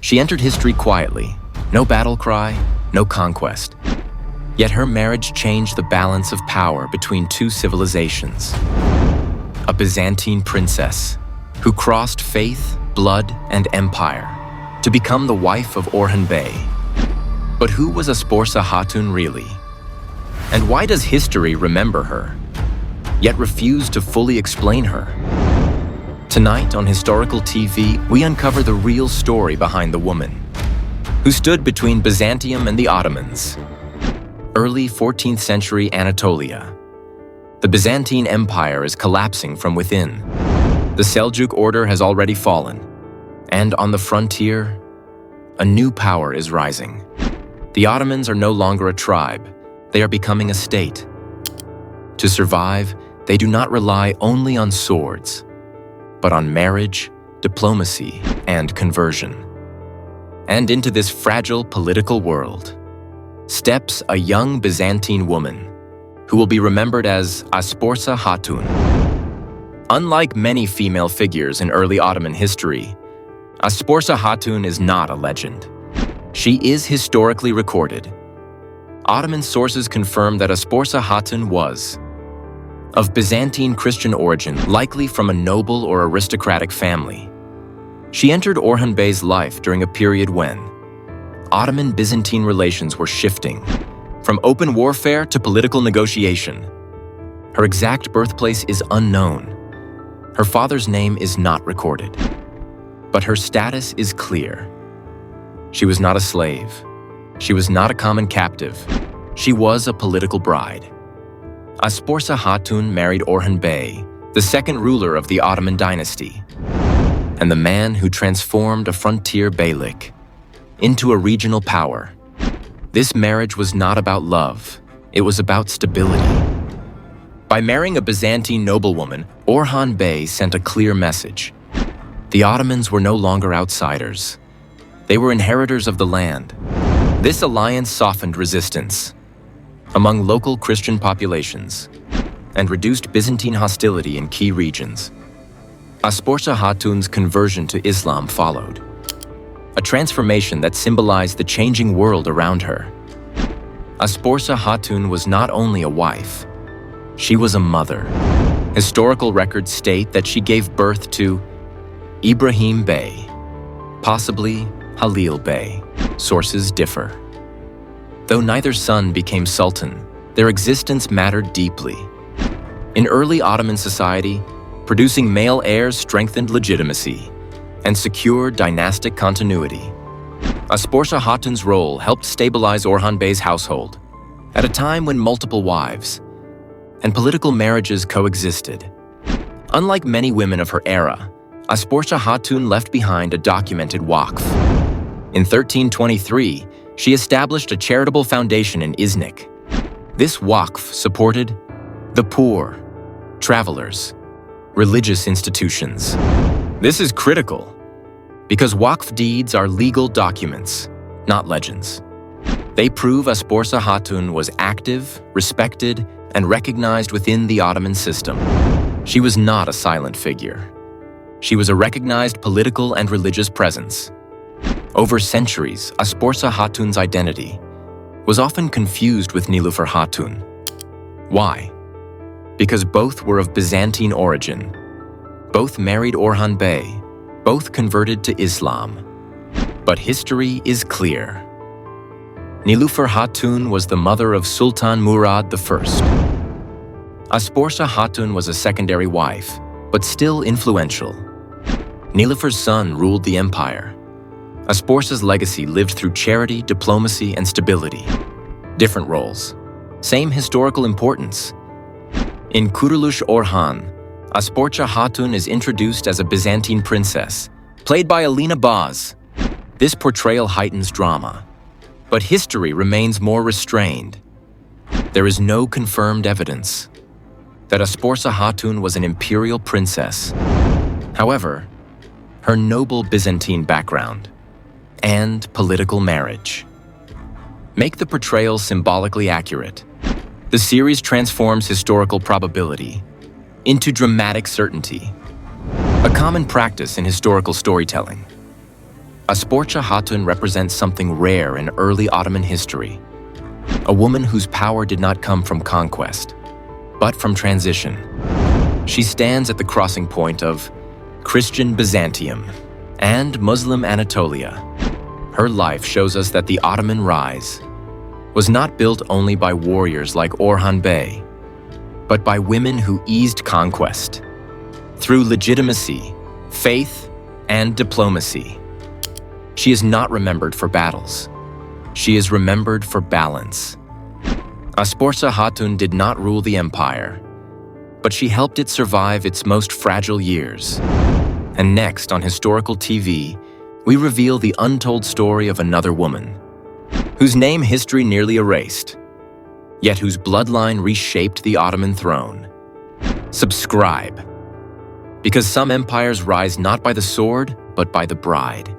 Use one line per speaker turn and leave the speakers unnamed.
She entered history quietly, no battle cry, no conquest. Yet her marriage changed the balance of power between two civilizations. A Byzantine princess who crossed faith, blood, and empire to become the wife of Orhan Bey. But who was Asporca Hatun really? And why does history remember her, yet refuse to fully explain her? Tonight on Historical TV, we uncover the real story behind the woman who stood between Byzantium and the Ottomans. Early 14th century Anatolia. The Byzantine Empire is collapsing from within. The Seljuk order has already fallen. And on the frontier, a new power is rising. The Ottomans are no longer a tribe. They are becoming a state. To survive, they do not rely only on swords, but on marriage, diplomacy, and conversion. And into this fragile political world steps a young Byzantine woman who will be remembered as Asporca Hatun. Unlike many female figures in early Ottoman history, Asporca Hatun is not a legend. She is historically recorded. Ottoman sources confirm that Asporca Hatun was of Byzantine Christian origin, likely from a noble or aristocratic family. She entered Orhan Bey's life during a period when Ottoman-Byzantine relations were shifting from open warfare to political negotiation. Her exact birthplace is unknown. Her father's name is not recorded, but her status is clear. She was not a slave. She was not a common captive. She was a political bride. Asporca Hatun married Orhan Bey, the second ruler of the Ottoman dynasty, and the man who transformed a frontier beylik into a regional power. This marriage was not about love, it was about stability. By marrying a Byzantine noblewoman, Orhan Bey sent a clear message. The Ottomans were no longer outsiders. They were inheritors of the land. This alliance softened resistance among local Christian populations and reduced Byzantine hostility in key regions. Asporca Hatun's conversion to Islam followed, a transformation that symbolized the changing world around her. Asporca Hatun was not only a wife, she was a mother. Historical records state that she gave birth to Ibrahim Bey, possibly Halil Bey. Sources differ. Though neither son became sultan, their existence mattered deeply. In early Ottoman society, producing male heirs strengthened legitimacy and secured dynastic continuity. Asporca Hatun's role helped stabilize Orhan Bey's household at a time when multiple wives and political marriages coexisted. Unlike many women of her era, Asporca Hatun left behind a documented waqf. In 1323, she established a charitable foundation in Iznik. This waqf supported the poor, travelers, religious institutions. This is critical because waqf deeds are legal documents, not legends. They prove Asporca Hatun was active, respected, and recognized within the Ottoman system. She was not a silent figure. She was a recognized political and religious presence. Over centuries, Asporca Hatun's identity was often confused with Nilüfer Hatun. Why? Because both were of Byzantine origin. Both married Orhan Bey. Both converted to Islam. But history is clear. Nilüfer Hatun was the mother of Sultan Murad I. Asporca Hatun was a secondary wife, but still influential. Nilüfer's son ruled the empire. Asporca's legacy lived through charity, diplomacy, and stability. Different roles, same historical importance. In Kuruluş Orhan, Asporca Hatun is introduced as a Byzantine princess, played by Alina Baz. This portrayal heightens drama, but history remains more restrained. There is no confirmed evidence that Asporca Hatun was an imperial princess. However, her noble Byzantine background and political marriage make the portrayal symbolically accurate. The series transforms historical probability into dramatic certainty, a common practice in historical storytelling. Asporca Hatun represents something rare in early Ottoman history, a woman whose power did not come from conquest, but from transition. She stands at the crossing point of Christian Byzantium and Muslim Anatolia. Her life shows us that the Ottoman rise was not built only by warriors like Orhan Bey, but by women who eased conquest through legitimacy, faith, and diplomacy. She is not remembered for battles. She is remembered for balance. Asporca Hatun did not rule the empire, but she helped it survive its most fragile years. And next on Historical TV, we reveal the untold story of another woman, whose name history nearly erased, yet whose bloodline reshaped the Ottoman throne. Subscribe, because some empires rise not by the sword, but by the bride.